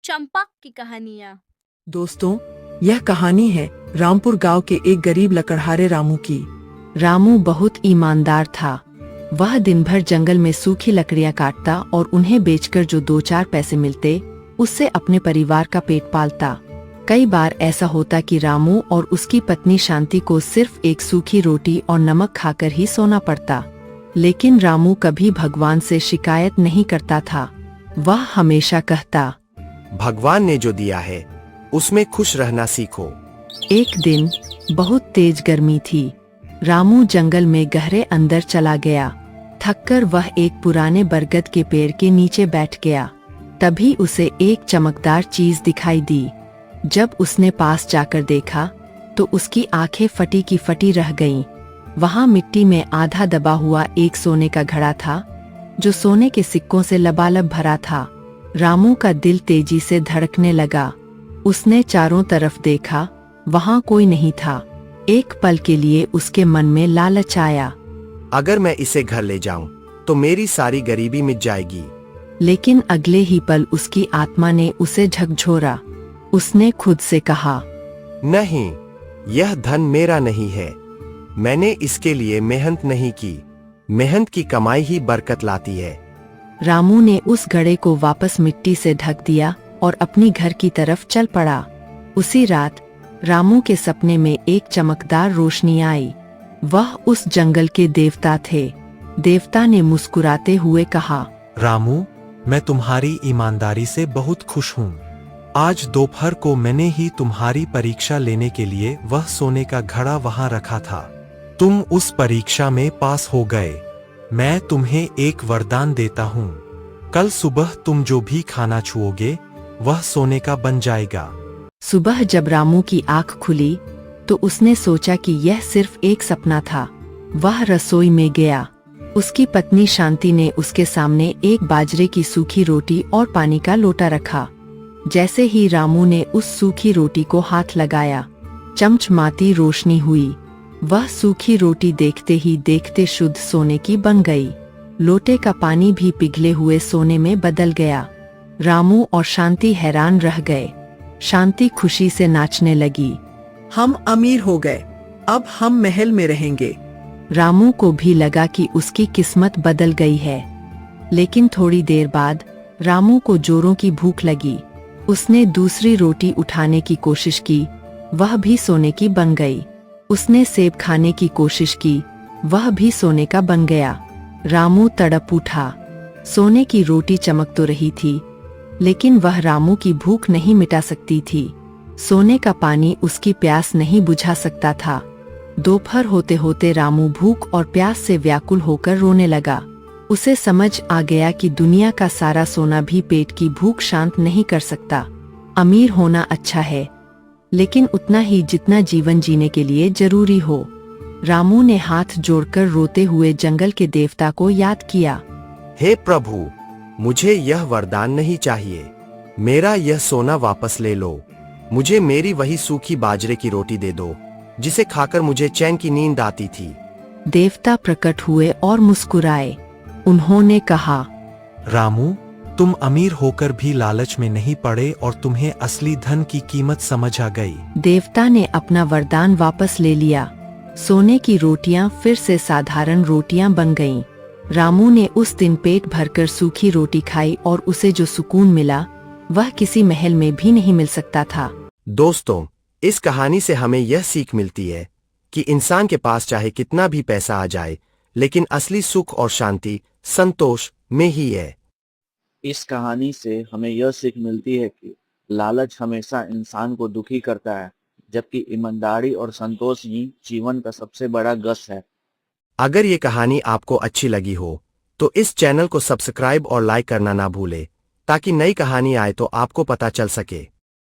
चंपा की कहानियाँ। दोस्तों, यह कहानी है रामपुर गांव के एक गरीब लकड़हारे रामू की। रामू बहुत ईमानदार था। वह दिन भर जंगल में सूखी लकड़ियां काटता और उन्हें बेचकर जो 2-4 पैसे मिलते उससे अपने परिवार का पेट पालता। कई बार ऐसा होता कि रामू और उसकी पत्नी शांति को सिर्फ एक सूखी रोटी और नमक खाकर ही सोना पड़ता। लेकिन रामू कभी भगवान से शिकायत नहीं करता था। वह हमेशा कहता, भगवान ने जो दिया है उसमें खुश रहना सीखो। एक दिन बहुत तेज गर्मी थी। रामू जंगल में गहरे अंदर चला गया। थककर वह एक पुराने बरगद के पेड़ के नीचे बैठ गया। तभी उसे एक चमकदार चीज दिखाई दी। जब उसने पास जाकर देखा तो उसकी आंखें फटी की फटी रह गईं। वहां मिट्टी में आधा दबा हुआ एक सोने का घड़ा था, जो सोने के सिक्कों से लबालब भरा था। रामू का दिल तेजी से धड़कने लगा। उसने चारों तरफ देखा, वहां कोई नहीं था। एक पल के लिए उसके मन में लालच आया। अगर मैं इसे घर ले जाऊं तो मेरी सारी गरीबी मिट जाएगी। लेकिन अगले ही पल उसकी आत्मा ने उसे झकझोरा। उसने खुद से कहा, नहीं, यह धन मेरा नहीं है। मैंने इसके लिए मेहनत नहीं की। मेहनत की कमाई ही बरकत लाती है। रामू ने उस घड़े को वापस मिट्टी से ढक दिया और अपनी घर की तरफ चल पड़ा। उसी रात रामू के सपने में एक चमकदार रोशनी आई। वह उस जंगल के देवता थे। देवता ने मुस्कुराते हुए कहा, रामू, मैं तुम्हारी ईमानदारी से बहुत खुश हूँ। आज दोपहर को मैंने ही तुम्हारी परीक्षा लेने के लिए वह सोने का घड़ा वहाँ रखा था। तुम उस परीक्षा में पास हो गए। मैं तुम्हें एक वरदान देता हूँ। कल सुबह तुम जो भी खाना छुओगे वह सोने का बन जाएगा। सुबह जब रामू की आंख खुली तो उसने सोचा कि यह सिर्फ एक सपना था। वह रसोई में गया। उसकी पत्नी शांति ने उसके सामने एक बाजरे की सूखी रोटी और पानी का लोटा रखा। जैसे ही रामू ने उस सूखी रोटी को हाथ लगाया, चमचमाती रोशनी हुई। वह सूखी रोटी देखते ही देखते शुद्ध सोने की बन गई। लोटे का पानी भी पिघले हुए सोने में बदल गया। रामू और शांति हैरान रह गए। शांति खुशी से नाचने लगी। हम अमीर हो गए, अब हम महल में रहेंगे। रामू को भी लगा कि उसकी किस्मत बदल गई है। लेकिन थोड़ी देर बाद रामू को जोरों की भूख लगी। उसने दूसरी रोटी उठाने की कोशिश की, वह भी सोने की बन गई। उसने सेब खाने की कोशिश की, वह भी सोने का बन गया। रामू तड़प उठा। सोने की रोटी चमक तो रही थी, लेकिन वह रामू की भूख नहीं मिटा सकती थी। सोने का पानी उसकी प्यास नहीं बुझा सकता था। दोपहर होते होते रामू भूख और प्यास से व्याकुल होकर रोने लगा। उसे समझ आ गया कि दुनिया का सारा सोना भी पेट की भूख शांत नहीं कर सकता। अमीर होना अच्छा है, लेकिन उतना ही जितना जीवन जीने के लिए जरूरी हो। रामू ने हाथ जोड़कर रोते हुए जंगल के देवता को याद किया। हे प्रभु, मुझे यह वरदान नहीं चाहिए। मेरा यह सोना वापस ले लो। मुझे मेरी वही सूखी बाजरे की रोटी दे दो, जिसे खाकर मुझे चैन की नींद आती थी। देवता प्रकट हुए और मुस्कुराए। उन्होंने कहा, रामू, तुम अमीर होकर भी लालच में नहीं पड़े और तुम्हें असली धन की कीमत समझ आ गई। देवता ने अपना वरदान वापस ले लिया। सोने की रोटियां फिर से साधारण रोटियां बन गईं। रामू ने उस दिन पेट भरकर सूखी रोटी खाई और उसे जो सुकून मिला वह किसी महल में भी नहीं मिल सकता था। दोस्तों, इस कहानी से हमें यह सीख मिलती है कि इंसान के पास चाहे कितना भी पैसा आ जाए, लेकिन असली सुख और शांति संतोष में ही है। इस कहानी से हमें यह सीख मिलती है कि लालच हमेशा इंसान को दुखी करता है, जबकि ईमानदारी और संतोष ही जीवन का सबसे बड़ा गश है। अगर ये कहानी आपको अच्छी लगी हो तो इस चैनल को सब्सक्राइब और लाइक करना ना भूले, ताकि नई कहानी आए तो आपको पता चल सके।